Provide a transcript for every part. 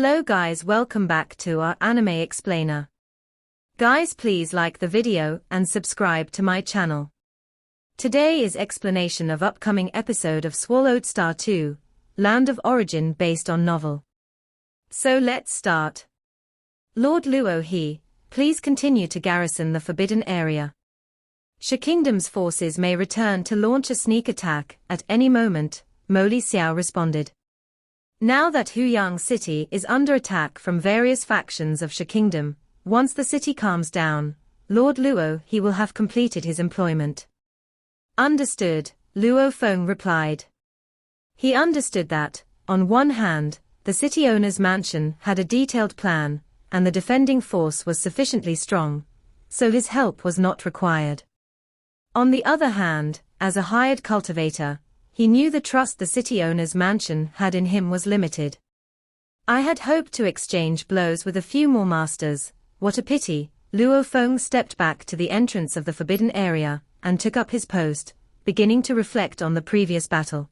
Hello guys, welcome back to our anime explainer. Guys, please like the video and subscribe to my channel. Today is explanation of upcoming episode of Swallowed Star 2, Land of Origin based on novel. So let's start. Lord Luo He, please continue to garrison the Forbidden Area. Sha Kingdom's forces may return to launch a sneak attack at any moment, Mo Li Xiao responded. Now that Huyang City is under attack from various factions of Sha Kingdom, once the city calms down, Lord Luo He will have completed his employment. Understood, Luo Feng replied. He understood that, on one hand, the city owner's mansion had a detailed plan, and the defending force was sufficiently strong, so his help was not required. On the other hand, as a hired cultivator, he knew the trust the city owner's mansion had in him was limited. I had hoped to exchange blows with a few more masters, what a pity. Luo Feng stepped back to the entrance of the Forbidden Area, and took up his post, beginning to reflect on the previous battle.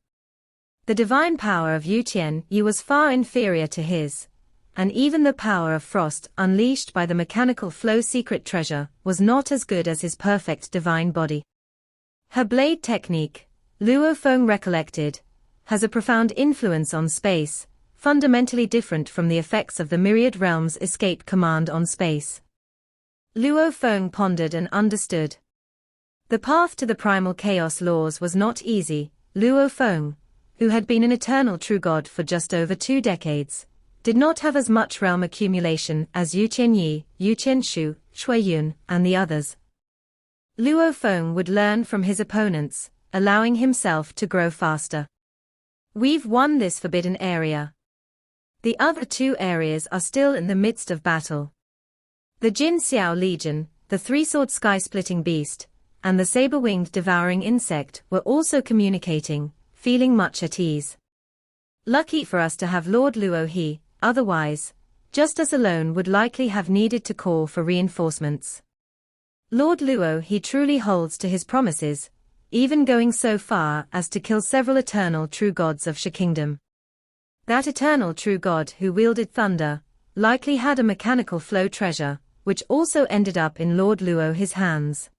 The divine power of Yu Qianyi was far inferior to his, and even the power of frost unleashed by the mechanical flow secret treasure was not as good as his perfect divine body. Her blade technique, Luo Feng recollected, has a profound influence on space, fundamentally different from the effects of the Myriad Realms escape command on space. Luo Feng pondered and understood. The path to the primal chaos laws was not easy. Luo Feng, who had been an eternal true god for just over 2 decades, did not have as much realm accumulation as Yu Qianyi, Yu Qianshu, Shui Yun, and the others. Luo Feng would learn from his opponents, allowing himself to grow faster. We've won this forbidden area. The other 2 areas are still in the midst of battle. The Jin Xiao Legion, the 3-sword sky-splitting beast, and the saber-winged devouring insect were also communicating, feeling much at ease. Lucky for us to have Lord Luo He, otherwise, just us alone would likely have needed to call for reinforcements. Lord Luo He truly holds to his promises, even going so far as to kill several eternal true gods of Sha Kingdom. That eternal true god who wielded thunder, likely had a mechanical flow treasure, which also ended up in Lord Luo He's hands.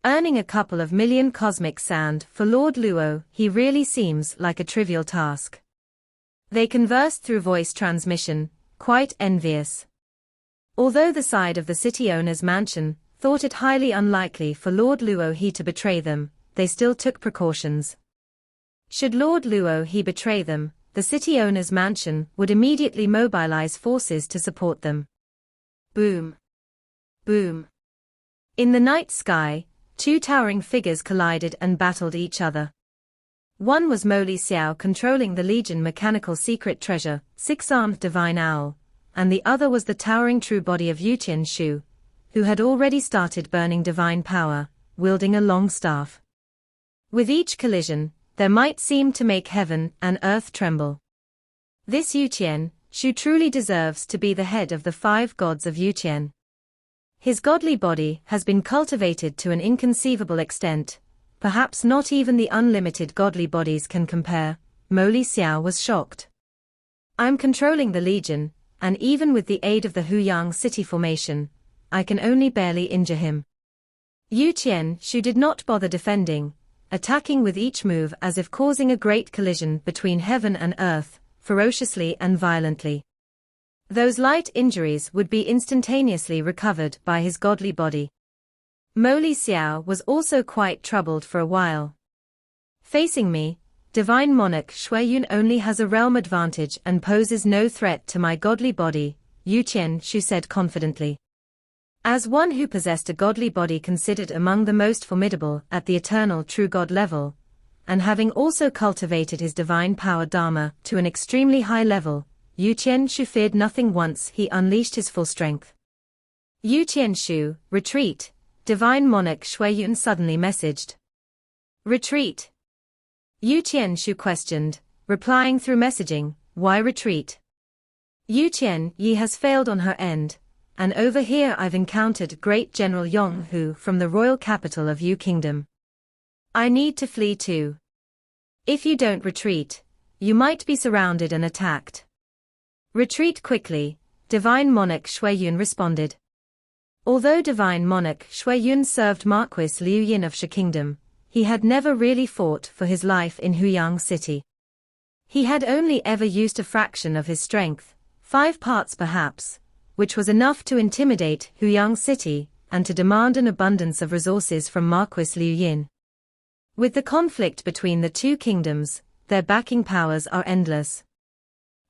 Earning a couple of million cosmic sand for Lord Luo He really seems like a trivial task. They conversed through voice transmission, quite envious. Although the side of the city owner's mansion thought it highly unlikely for Lord Luo He to betray them, they still took precautions. Should Lord Luo He betray them, the city owner's mansion would immediately mobilize forces to support them. Boom. Boom. In the night sky, 2 towering figures collided and battled each other. One was Mo Li Xiao controlling the Legion mechanical secret treasure, 6-armed divine owl, and the other was the towering true body of Yu Qianshu, who had already started burning divine power, wielding a long staff. With each collision, there might seem to make heaven and earth tremble. This Yu Qianshu truly deserves to be the head of the 5 gods of Yu Qian. His godly body has been cultivated to an inconceivable extent, perhaps not even the unlimited godly bodies can compare. Mo Li Xiao was shocked. I'm controlling the Legion, and even with the aid of the Huyang City formation, I can only barely injure him. Yu Qianshu did not bother defending, attacking with each move as if causing a great collision between heaven and earth, ferociously and violently. Those light injuries would be instantaneously recovered by his godly body. Mo Li Xiao was also quite troubled for a while. Facing me, Divine Monarch Shui Yun only has a realm advantage and poses no threat to my godly body, Yu Qianshu said confidently. As one who possessed a godly body considered among the most formidable at the eternal true god level, and having also cultivated his divine power Dharma to an extremely high level, Yu Qianshu feared nothing once he unleashed his full strength. Yu Qianshu, retreat, Divine Monarch Shui Yun suddenly messaged. Retreat? Yu Qianshu questioned, replying through messaging, why retreat? Yu Qianyi has failed on her end, and over here I've encountered great General Yong Hu from the royal capital of Yu Kingdom. I need to flee too. If you don't retreat, you might be surrounded and attacked. Retreat quickly, Divine Monarch Shuiyun responded. Although Divine Monarch Shuiyun served Marquis Liu Yin of Shi Kingdom, he had never really fought for his life in Huyang City. He had only ever used a fraction of his strength, 5 parts perhaps, which was enough to intimidate Huyang City and to demand an abundance of resources from Marquis Liu Yin. With the conflict between the two kingdoms, their backing powers are endless.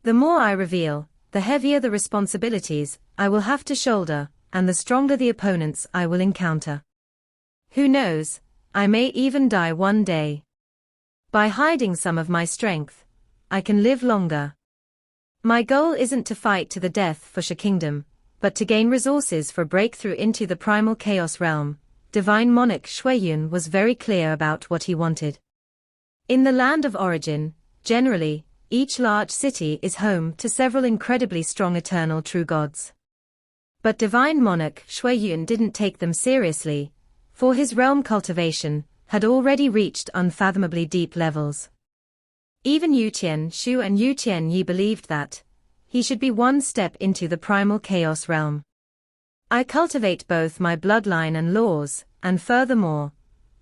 The more I reveal, the heavier the responsibilities I will have to shoulder, and the stronger the opponents I will encounter. Who knows, I may even die one day. By hiding some of my strength, I can live longer. My goal isn't to fight to the death for Shi Kingdom, but to gain resources for breakthrough into the primal chaos realm. Divine Monarch Shuiyun was very clear about what he wanted. In the land of origin, generally, each large city is home to several incredibly strong eternal true gods. But Divine Monarch Shuiyun didn't take them seriously, for his realm cultivation had already reached unfathomably deep levels. Even Yu Tianshu and Yu Tianyi believed that he should be one step into the primal chaos realm. I cultivate both my bloodline and laws, and furthermore,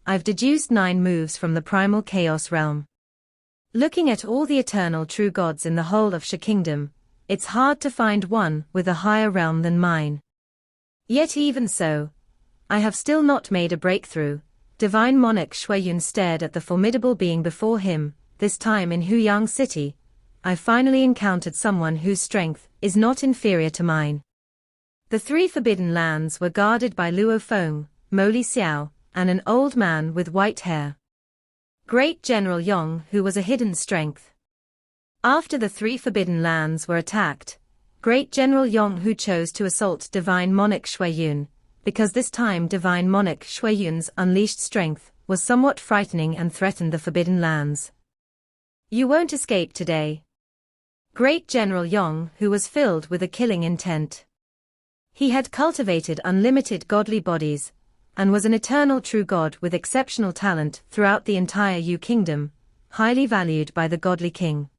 I've deduced 9 moves from the primal chaos realm. Looking at all the eternal true gods in the whole of Shi Kingdom, it's hard to find one with a higher realm than mine. Yet even so, I have still not made a breakthrough. Divine Monarch Shuiyun stared at the formidable being before him. This time in Huyang City, I finally encountered someone whose strength is not inferior to mine. The 3 forbidden lands were guarded by Luo Feng, Mo Li Xiao, and an old man with white hair. Great General Yong, who was a hidden strength. After the 3 forbidden lands were attacked, Great General Yong Hu chose to assault Divine Monarch Shuiyun, because this time Divine Monarch Shuiyun's unleashed strength was somewhat frightening and threatened the forbidden lands. You won't escape today. Great General Yong Hu was filled with a killing intent. He had cultivated unlimited godly bodies, and was an eternal true god with exceptional talent throughout the entire Yu Kingdom, highly valued by the godly king.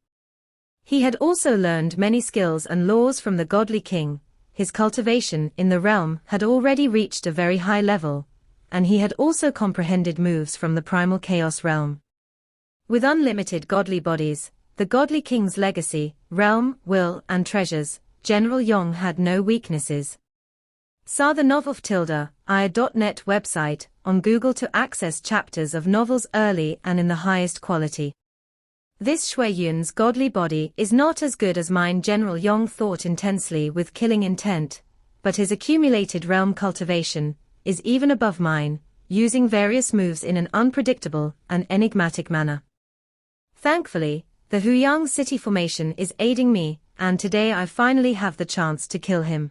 He had also learned many skills and laws from the godly king. His cultivation in the realm had already reached a very high level, and he had also comprehended moves from the primal chaos realm. With unlimited godly bodies, the godly king's legacy, realm, will, and treasures, General Yong had no weaknesses. Saw the novel ia.net website on Google to access chapters of novels early and in the highest quality. This Shuiyun's godly body is not as good as mine. General Yong thought intensely with killing intent, but his accumulated realm cultivation is even above mine, using various moves in an unpredictable and enigmatic manner. Thankfully, the Huyang City formation is aiding me, and today I finally have the chance to kill him.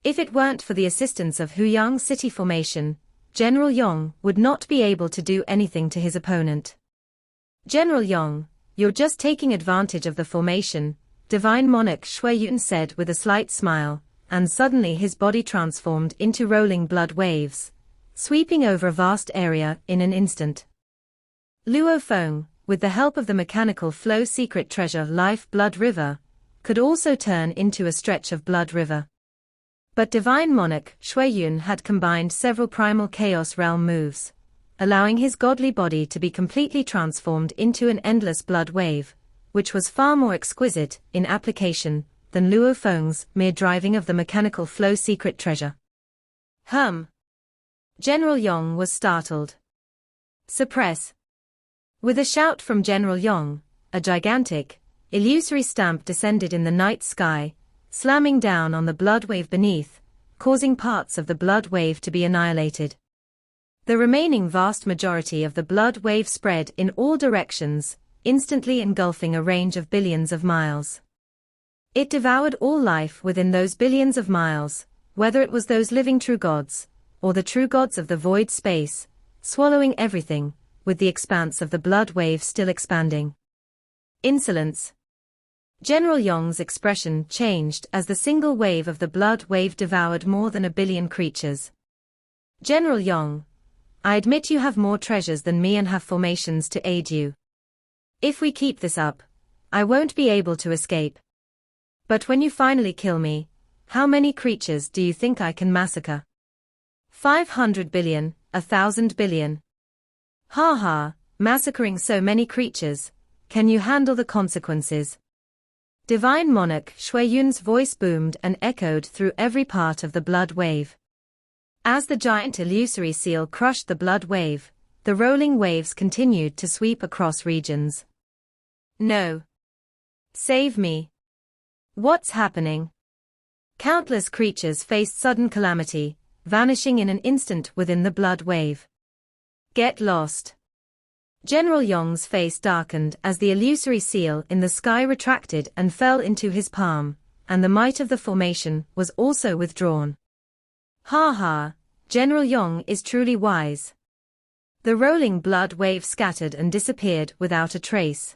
If it weren't for the assistance of Huyang City formation, General Yong would not be able to do anything to his opponent. General Yong, you're just taking advantage of the formation, Divine Monarch Shuiyun said with a slight smile, and suddenly his body transformed into rolling blood waves, sweeping over a vast area in an instant. Luo Feng, with the help of the mechanical flow secret treasure Life Blood River, could also turn into a stretch of blood river. But Divine Monarch Shuiyun had combined several primal chaos realm moves, allowing his godly body to be completely transformed into an endless blood wave, which was far more exquisite in application than Luo Feng's mere driving of the mechanical flow secret treasure. General Yong was startled. Suppress. With a shout from General Yong, a gigantic, illusory stamp descended in the night sky, slamming down on the blood wave beneath, causing parts of the blood wave to be annihilated. The remaining vast majority of the blood wave spread in all directions, instantly engulfing a range of billions of miles. It devoured all life within those billions of miles, whether it was those living true gods, or the true gods of the void space, swallowing everything, with the expanse of the blood wave still expanding. Insolence. General Yong's expression changed as the single wave of the blood wave devoured more than 1 billion creatures. General Yong, I admit you have more treasures than me and have formations to aid you. If we keep this up, I won't be able to escape. But when you finally kill me, how many creatures do you think I can massacre? 500 billion, 1,000 billion. Ha ha, massacring so many creatures, can you handle the consequences? Divine Monarch Shuiyun's voice boomed and echoed through every part of the blood wave. As the giant illusory seal crushed the blood wave, the rolling waves continued to sweep across regions. No. Save me. What's happening? Countless creatures faced sudden calamity, vanishing in an instant within the blood wave. Get lost. General Yong's face darkened as the illusory seal in the sky retracted and fell into his palm, and the might of the formation was also withdrawn. Ha ha, General Yong is truly wise. The rolling blood wave scattered and disappeared without a trace.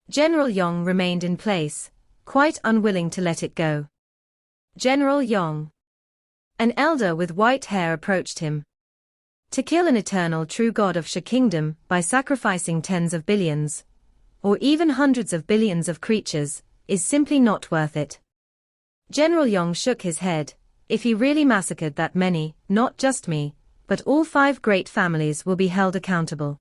General Yong remained in place, quite unwilling to let it go. General Yong. An elder with white hair approached him. To kill an eternal true god of Sha Kingdom by sacrificing tens of billions, or even hundreds of billions of creatures, is simply not worth it. General Yong shook his head. If he really massacred that many, not just me, but all 5 great families will be held accountable.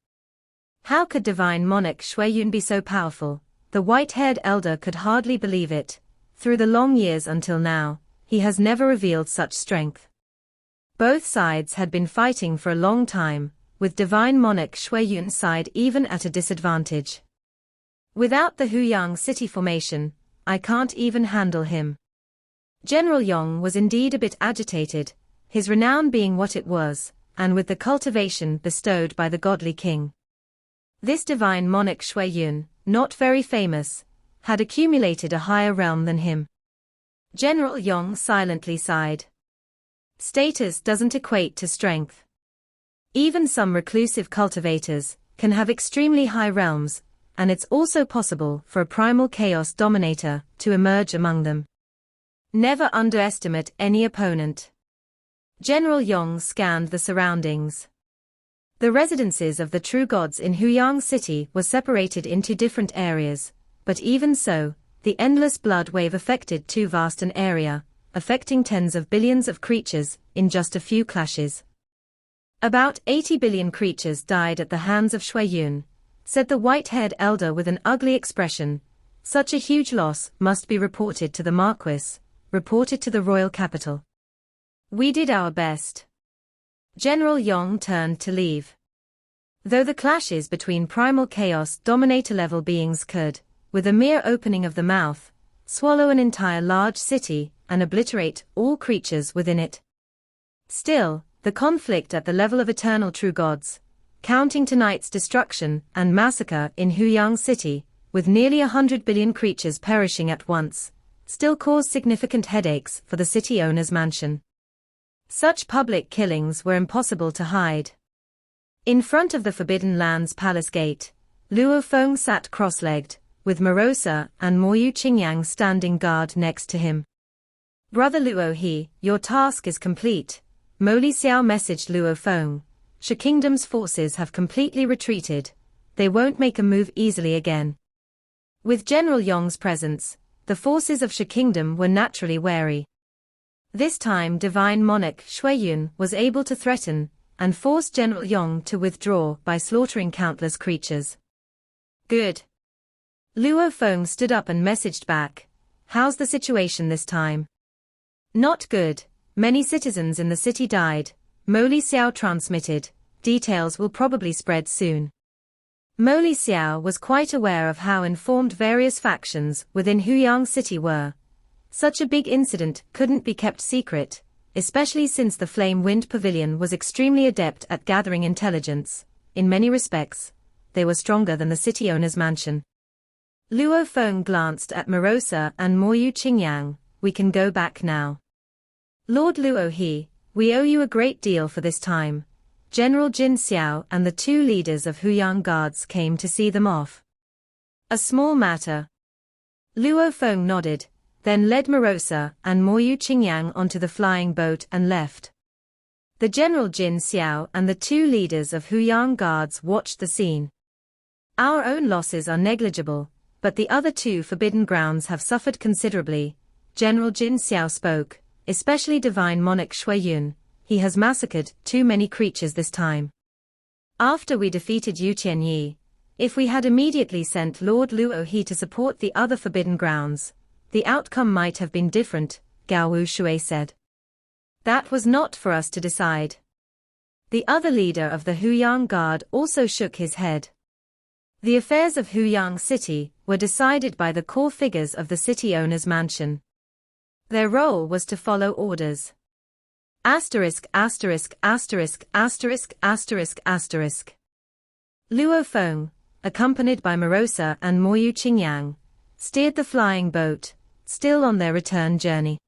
How could Divine Monarch Shuiyun be so powerful? The white-haired elder could hardly believe it. Through the long years until now, he has never revealed such strength. Both sides had been fighting for a long time, with Divine Monarch Shuiyun's side even at a disadvantage. Without the Huyang city formation, I can't even handle him. General Yong was indeed a bit agitated, his renown being what it was, and with the cultivation bestowed by the godly king. This Divine Monarch Shuiyun, not very famous, had accumulated a higher realm than him. General Yong silently sighed. Status doesn't equate to strength. Even some reclusive cultivators can have extremely high realms, and it's also possible for a primal chaos dominator to emerge among them. Never underestimate any opponent. General Yong scanned the surroundings. The residences of the true gods in Huyang City were separated into different areas, but even so, the endless blood wave affected too vast an area, affecting tens of billions of creatures in just a few clashes. About 80 billion creatures died at the hands of Shuiyun, said the white-haired elder with an ugly expression. Such a huge loss must be reported to the Marquis, reported to the royal capital. We did our best. General Yong turned to leave. Though the clashes between primal chaos dominator-level beings could, with a mere opening of the mouth, swallow an entire large city and obliterate all creatures within it. Still, the conflict at the level of eternal true gods, counting tonight's destruction and massacre in Huyang City, with nearly 100 billion creatures perishing at once, still caused significant headaches for the city owner's mansion. Such public killings were impossible to hide. In front of the Forbidden Lands palace gate, Luo Feng sat cross-legged, with Morosa and Moyu Qingyang standing guard next to him. Brother Luo He, your task is complete, Mo Li Xiao messaged Luo Feng. Sha Kingdom's forces have completely retreated, they won't make a move easily again. With General Yong's presence, the forces of Sha Kingdom were naturally wary. This time Divine Monarch Shuiyun was able to threaten and force General Yong to withdraw by slaughtering countless creatures. Good. Luo Feng stood up and messaged back, how's the situation this time? Not good, many citizens in the city died, Mo Li Xiao transmitted, details will probably spread soon. Mo Li Xiao was quite aware of how informed various factions within Huyang City were. Such a big incident couldn't be kept secret, especially since the Flame Wind Pavilion was extremely adept at gathering intelligence. In many respects, they were stronger than the city owner's mansion. Luo Feng glanced at Morosa and Moyu Qingyang, we can go back now. Lord Luo He, we owe you a great deal for this time. General Jin Xiao and the 2 leaders of Huyang Guards came to see them off. A small matter. Luo Feng nodded, then led Morosa and Moyu Qingyang onto the flying boat and left. The General Jin Xiao and the 2 leaders of Huyang Guards watched the scene. Our own losses are negligible, but the other two forbidden grounds have suffered considerably. General Jin Xiao spoke, especially Divine Monarch Shui Yun. He has massacred too many creatures this time. After we defeated Yu Qianyi, if we had immediately sent Lord Luo He to support the other forbidden grounds, the outcome might have been different, Gao Wu Shui said. That was not for us to decide. The other leader of the Huyang Guard also shook his head. The affairs of Huyang City were decided by the core figures of the city owner's mansion. Their role was to follow orders. Asterisk asterisk asterisk asterisk asterisk asterisk. Luo Feng, accompanied by Marosa and Moyu Qingyang, steered the flying boat, still on their return journey.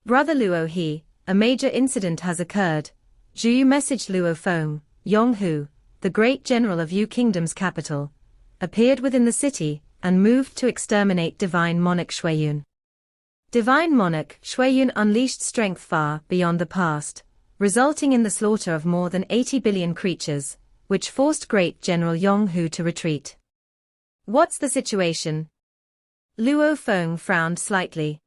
Brother Luo He, a major incident has occurred. Zhu Yu messaged Luo Feng. Yonghu, the great general of Yu Kingdom's capital, appeared within the city and moved to exterminate Divine Monarch Shuiyun. Divine Monarch Shuiyun unleashed strength far beyond the past, resulting in the slaughter of more than 80 billion creatures, which forced Great General Yonghu to retreat. What's the situation? Luo Feng frowned slightly.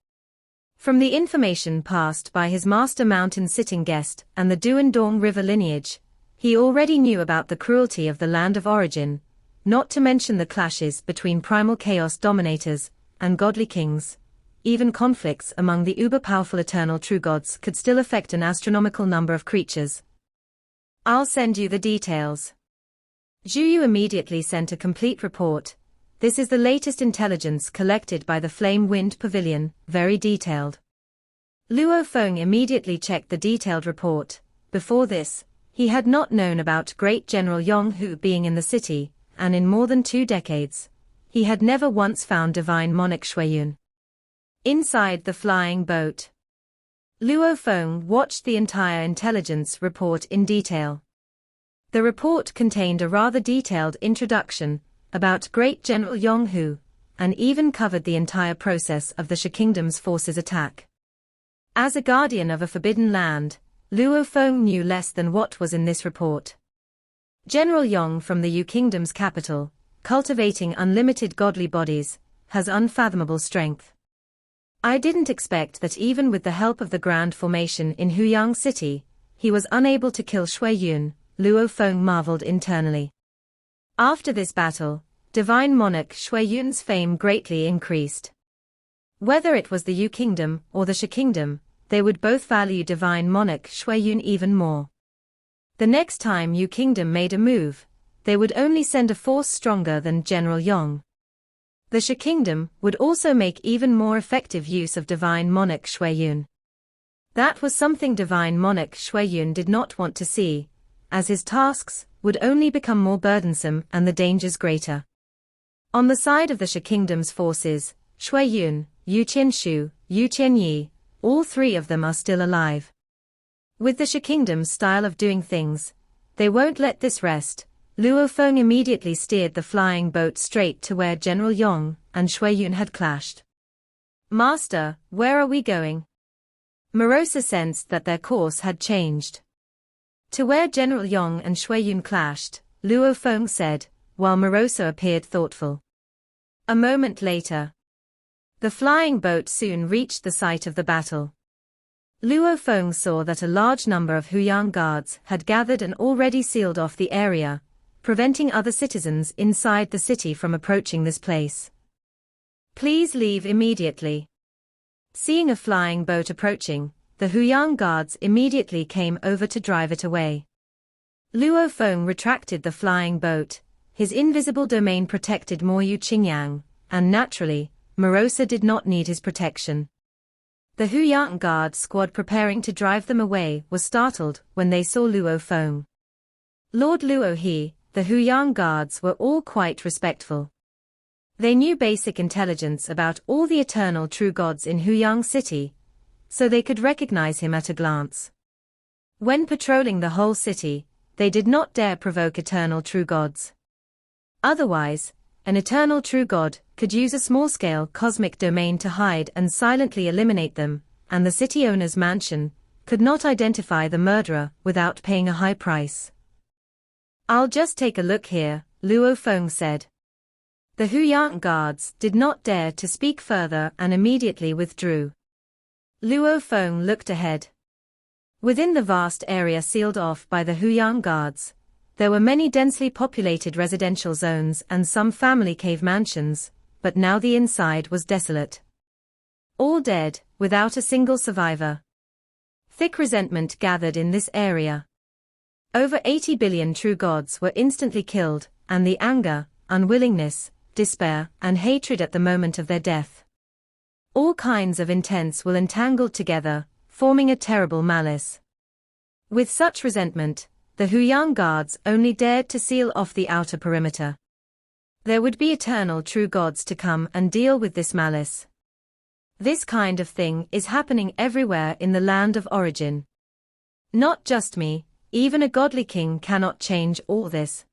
From the information passed by his master mountain sitting guest and the Duandong River lineage, he already knew about the cruelty of the land of origin, not to mention the clashes between primal chaos dominators and godly kings. Even conflicts among the uber-powerful eternal true gods could still affect an astronomical number of creatures. I'll send you the details. Zhu Yu immediately sent a complete report. This is the latest intelligence collected by the Flame Wind Pavilion, very detailed. Luo Feng immediately checked the detailed report. Before this, he had not known about Great General Yonghu being in the city, and in more than 2 decades, he had never once found Divine Monarch Shuiyun. Inside the flying boat, Luo Feng watched the entire intelligence report in detail. The report contained a rather detailed introduction about Great General Yonghu, and even covered the entire process of the Shi Kingdom's forces' attack. As a guardian of a forbidden land, Luo Feng knew less than what was in this report. General Yong from the Yu Kingdom's capital, cultivating unlimited godly bodies, has unfathomable strength. I didn't expect that even with the help of the Grand Formation in Huyang City, he was unable to kill Shui Yun, Luo Feng marveled internally. After this battle, Divine Monarch Shui Yun's fame greatly increased. Whether it was the Yu Kingdom or the Shi Kingdom, they would both value Divine Monarch Shui Yun even more. The next time Yu Kingdom made a move, they would only send a force stronger than General Yong. The Shi Kingdom would also make even more effective use of Divine Monarch Shui Yun. That was something Divine Monarch Shui Yun did not want to see, as his tasks would only become more burdensome and the dangers greater. On the side of the Shi Kingdom's forces, Shui Yun, Yu Qianshu, Yu Qianyi, all 3 of them are still alive. With the Shi Kingdom's style of doing things, they won't let this rest. Luo Feng immediately steered the flying boat straight to where General Yong and Shui Yun had clashed. Master, where are we going? Marosa sensed that their course had changed. To where General Yong and Shui Yun clashed, Luo Feng said, while Marosa appeared thoughtful. A moment later, the flying boat soon reached the site of the battle. Luo Feng saw that a large number of Huyang guards had gathered and already sealed off the area, preventing other citizens inside the city from approaching this place. Please leave immediately. Seeing a flying boat approaching, the Huyang guards immediately came over to drive it away. Luo Feng retracted the flying boat. His invisible domain protected Moyu Qingyang, and naturally, Marosa did not need his protection. The Huyang guard squad preparing to drive them away was startled when they saw Luo Feng. Lord Luo He, the Huyang guards were all quite respectful. They knew basic intelligence about all the eternal true gods in Huyang City, so they could recognize him at a glance. When patrolling the whole city, they did not dare provoke eternal true gods. Otherwise, an eternal true god could use a small-scale cosmic domain to hide and silently eliminate them, and the city owner's mansion could not identify the murderer without paying a high price. I'll just take a look here, Luo Feng said. The Huyang guards did not dare to speak further and immediately withdrew. Luo Feng looked ahead. Within the vast area sealed off by the Huyang guards, there were many densely populated residential zones and some family cave mansions, but now the inside was desolate. All dead, without a single survivor. Thick resentment gathered in this area. Over 80 billion true gods were instantly killed, and the anger, unwillingness, despair, and hatred at the moment of their death. All kinds of intents will entangled together, forming a terrible malice. With such resentment, the Huyang guards only dared to seal off the outer perimeter. There would be eternal true gods to come and deal with this malice. This kind of thing is happening everywhere in the land of origin. Not just me, even a godly king cannot change all this.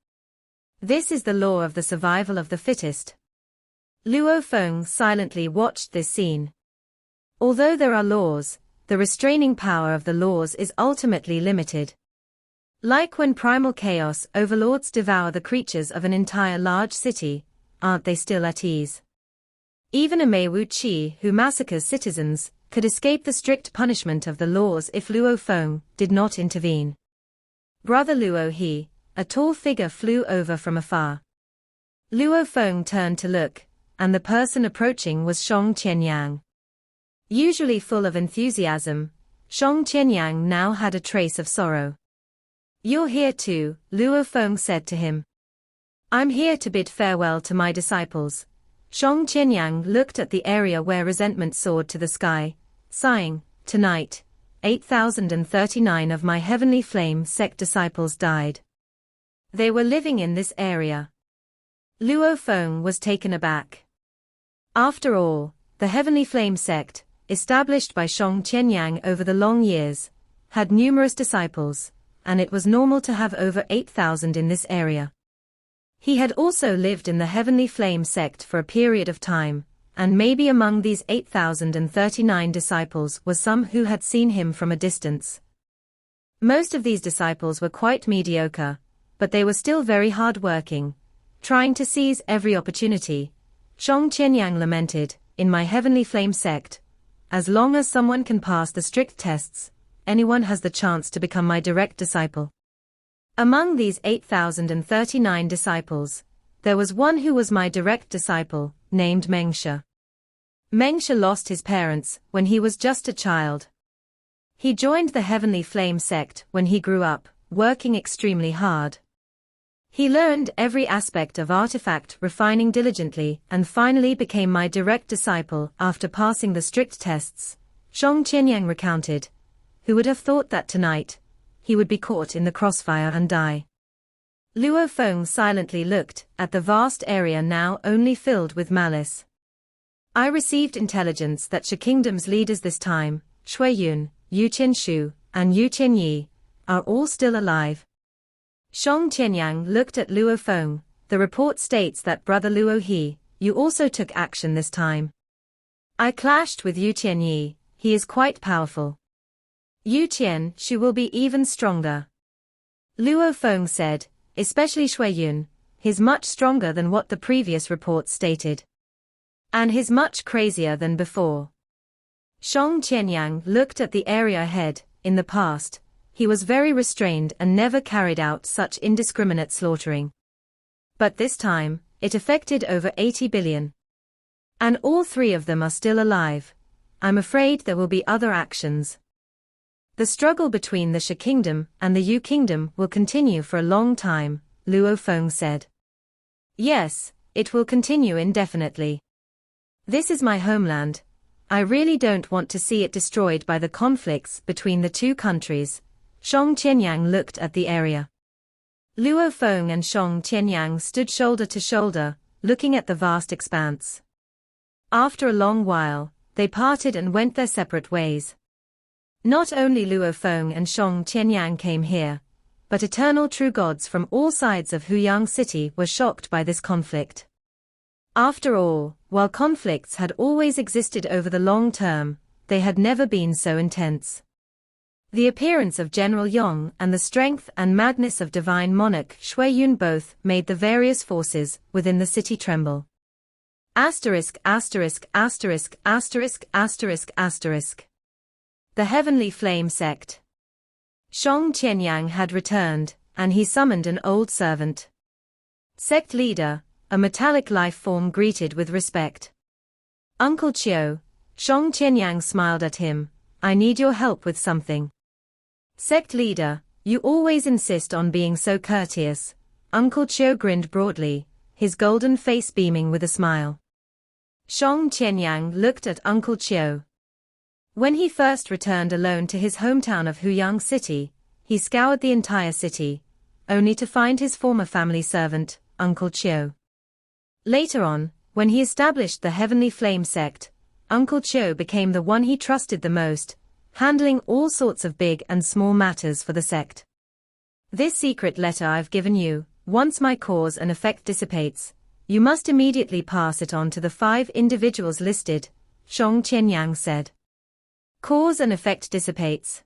This is the law of the survival of the fittest. Luo Feng silently watched this scene. Although there are laws, the restraining power of the laws is ultimately limited. Like when primal chaos overlords devour the creatures of an entire large city, aren't they still at ease? Even a Mei Wu Qi who massacres citizens could escape the strict punishment of the laws if Luo Feng did not intervene. Brother Luo He, a tall figure flew over from afar. Luo Feng turned to look, and the person approaching was Shong Qianyang. Usually full of enthusiasm, Shong Qianyang now had a trace of sorrow. "You're here too," Luo Feng said to him. "I'm here to bid farewell to my disciples." Shong Qianyang looked at the area where resentment soared to the sky, sighing, "Tonight, 8,039 of my Heavenly Flame sect disciples died. They were living in this area." Luo Feng was taken aback. After all, the Heavenly Flame sect, established by Shong Qianyang over the long years, had numerous disciples, and it was normal to have over 8,000 in this area. He had also lived in the Heavenly Flame sect for a period of time, and maybe among these 8,039 disciples were some who had seen him from a distance. Most of these disciples were quite mediocre, but they were still very hard-working, trying to seize every opportunity. Shong Qianyang lamented, "In my Heavenly Flame sect, as long as someone can pass the strict tests, anyone has the chance to become my direct disciple." Among these 8,039 disciples, there was one who was my direct disciple, named Mengsha. Mengsha lost his parents when he was just a child. He joined the Heavenly Flame sect when he grew up, working extremely hard. He learned every aspect of artifact refining diligently and finally became my direct disciple after passing the strict tests, Shong Qianyang recounted. Who would have thought that tonight, he would be caught in the crossfire and die? Luo Feng silently looked at the vast area now only filled with malice. "I received intelligence that Shu Kingdom's leaders this time, Shui Yun, Yu Qianshu, and Yu Qianyi, are all still alive." Shong Qianyang looked at Luo Feng. "The report states that Brother Luo He, you also took action this time." "I clashed with Yu Qianyi, he is quite powerful." "Yu Qianshu will be even stronger," Luo Feng said, "especially Shui Yun, he's much stronger than what the previous report stated. And he's much crazier than before." Shong Qianyang looked at the area ahead. In the past, he was very restrained and never carried out such indiscriminate slaughtering. But this time, it affected over 80 billion. And all three of them are still alive. I'm afraid there will be other actions. The struggle between the Shu Kingdom and the Yu Kingdom will continue for a long time, Luo Feng said. "Yes, it will continue indefinitely. This is my homeland. I really don't want to see it destroyed by the conflicts between the two countries." Shong Qianyang looked at the area. Luo Feng and Shong Qianyang stood shoulder to shoulder, looking at the vast expanse. After a long while, they parted and went their separate ways. Not only Luo Feng and Shong Qianyang came here, but eternal true gods from all sides of Huyang City were shocked by this conflict. After all, while conflicts had always existed over the long term, they had never been so intense. The appearance of General Yong and the strength and madness of Divine Monarch Shui Yun both made the various forces within the city tremble. Asterisk asterisk asterisk asterisk asterisk asterisk. The Heavenly Flame Sect. Shong Qianyang had returned, and he summoned an old servant. Sect leader, a metallic life form greeted with respect. Uncle Chiu, Shong Qianyang smiled at him, I need your help with something. Sect leader, you always insist on being so courteous. Uncle Chiu grinned broadly, his golden face beaming with a smile. Shong Qianyang looked at Uncle Chiu. When he first returned alone to his hometown of Huyang City, he scoured the entire city, only to find his former family servant, Uncle Chiu. Later on, when he established the Heavenly Flame Sect, Uncle Chiu became the one he trusted the most, handling all sorts of big and small matters for the sect. This secret letter I've given you, once my cause and effect dissipates, you must immediately pass it on to the 5 individuals listed, Shong Qianyang said. Cause and effect dissipates.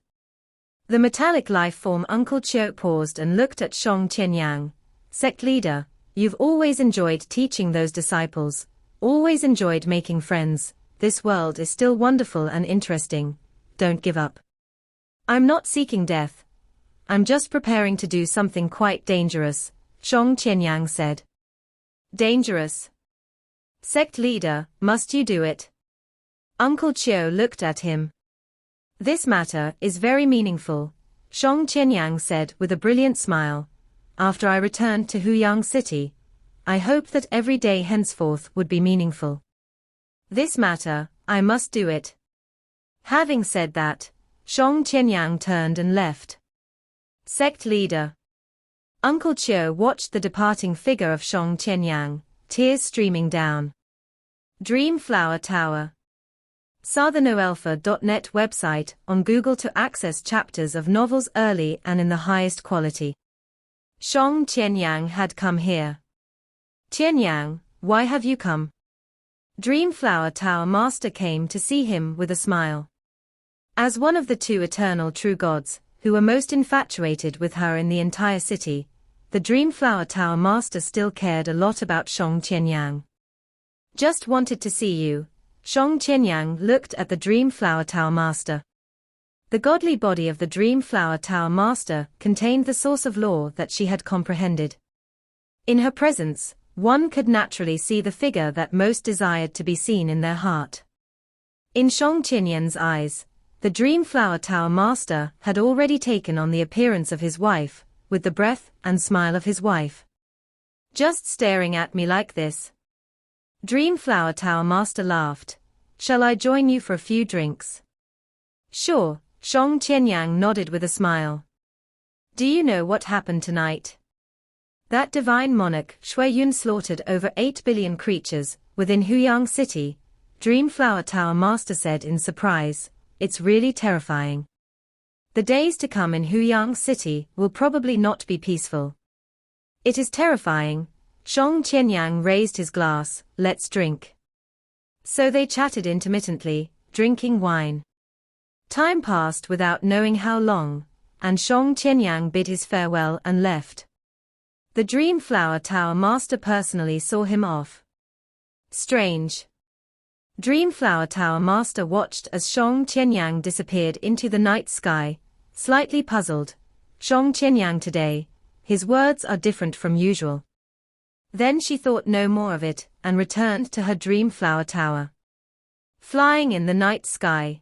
The metallic life form Uncle Chiu paused and looked at Shong Qianyang. Sect leader, you've always enjoyed teaching those disciples, always enjoyed making friends. This world is still wonderful and interesting. Don't give up. I'm not seeking death. I'm just preparing to do something quite dangerous, Shong Qianyang said. Dangerous? Sect leader, must you do it? Uncle Chiu looked at him. This matter is very meaningful, Shong Qianyang said with a brilliant smile. After I returned to Huyang City, I hoped that every day henceforth would be meaningful. This matter, I must do it. Having said that, Shong Qianyang turned and left. Sect leader. Uncle Chiu watched the departing figure of Shong Qianyang, tears streaming down. Dream Flower Tower. SouthernOalpha.net website on Google to access chapters of novels early and in the highest quality. Shong Qianyang had come here. Qianyang, why have you come? Dream Flower Tower Master came to see him with a smile. As one of the 2 eternal true gods, who were most infatuated with her in the entire city, the Dream Flower Tower Master still cared a lot about Shong Qianyang. Just wanted to see you. Shong Qianyang looked at the Dream Flower Tower Master. The godly body of the Dream Flower Tower Master contained the source of law that she had comprehended. In her presence, one could naturally see the figure that most desired to be seen in their heart. In Shong Qianyang's eyes, the Dream Flower Tower Master had already taken on the appearance of his wife, with the breath and smile of his wife. Just staring at me like this. Dream Flower Tower Master laughed. Shall I join you for a few drinks? Sure, Shong Qianyang nodded with a smile. Do you know what happened tonight? That divine monarch Shuiyun slaughtered over 8 billion creatures within Huyang City, Dream Flower Tower Master said in surprise. It's really terrifying. The days to come in Huyang City will probably not be peaceful. It is terrifying. Shong Qianyang raised his glass. Let's drink. So they chatted intermittently, drinking wine. Time passed without knowing how long, and Shong Qianyang bid his farewell and left. The Dream Flower Tower Master personally saw him off. Strange. Dream Flower Tower Master watched as Shong Qianyang disappeared into the night sky, slightly puzzled. Shong Qianyang today, his words are different from usual. Then she thought no more of it, and returned to her Dream Flower Tower. Flying in the night sky.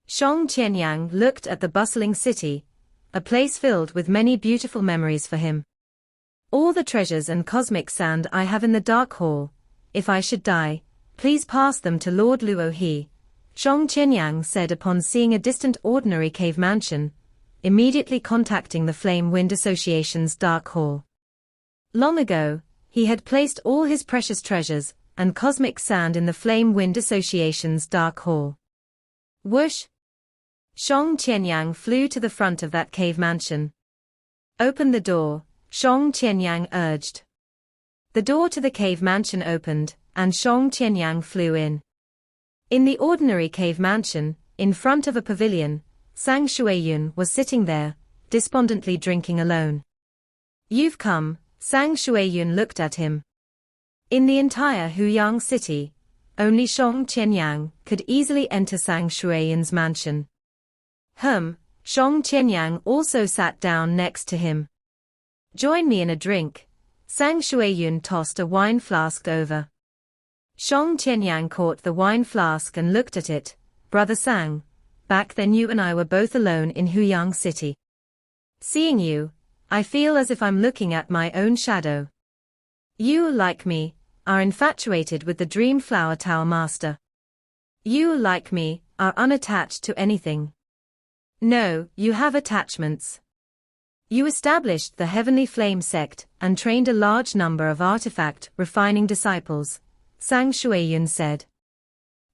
Shong Qianyang looked at the bustling city, a place filled with many beautiful memories for him. All the treasures and cosmic sand I have in the Dark Hall, if I should die, please pass them to Lord Luo He, Shong Qianyang said upon seeing a distant ordinary cave mansion, immediately contacting the Flame Wind Association's Dark Hall. Long ago, he had placed all his precious treasures and cosmic sand in the Flame Wind Association's Dark Hall. Whoosh! Shong Qianyang flew to the front of that cave mansion. Open the door, Shong Qianyang urged. The door to the cave mansion opened, and Shong Qianyang flew in. In the ordinary cave mansion, in front of a pavilion, Sang Shuiyun was sitting there, despondently drinking alone. You've come, Sang Shuiyun looked at him. In the entire Huyang city, only Shong Qianyang could easily enter Sang Shuiyun's mansion. Shong Qianyang also sat down next to him. Join me in a drink. Sang Shuiyun tossed a wine flask over. Shong Qianyang caught the wine flask and looked at it. Brother Sang, back then you and I were both alone in Huyang city. Seeing you, I feel as if I'm looking at my own shadow. You, like me, are infatuated with the Dream Flower Tower Master. You, like me, are unattached to anything. No, you have attachments. You established the Heavenly Flame sect and trained a large number of artifact refining disciples, Sang Shuiyun said.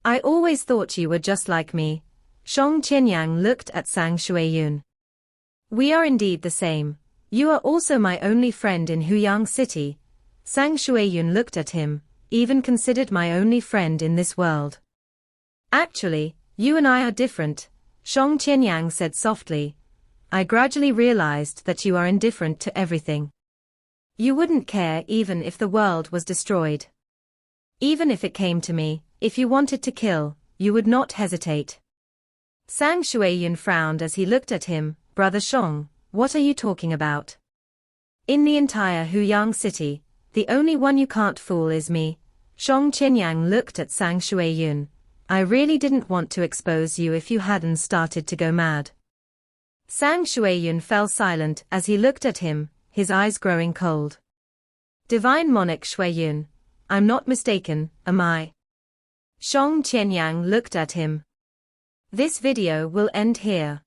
I always thought you were just like me. Shong Qianyang looked at Sang Shuiyun. We are indeed the same. You are also my only friend in Huyang city. Sang Shuiyun looked at him, even considered my only friend in this world. Actually, you and I are different, Shong Qianyang said softly. I gradually realized that you are indifferent to everything. You wouldn't care even if the world was destroyed. Even if it came to me, if you wanted to kill, you would not hesitate. Sang Shuiyun frowned as he looked at him. Brother Shong, what are you talking about? In the entire Huyang city, the only one you can't fool is me. Shong Qianyang looked at Sang Shuiyun. I really didn't want to expose you if you hadn't started to go mad. Sang Shuiyun fell silent as he looked at him, his eyes growing cold. Divine Monarch Shuiyun, I'm not mistaken, am I? Shong Qianyang looked at him. This video will end here.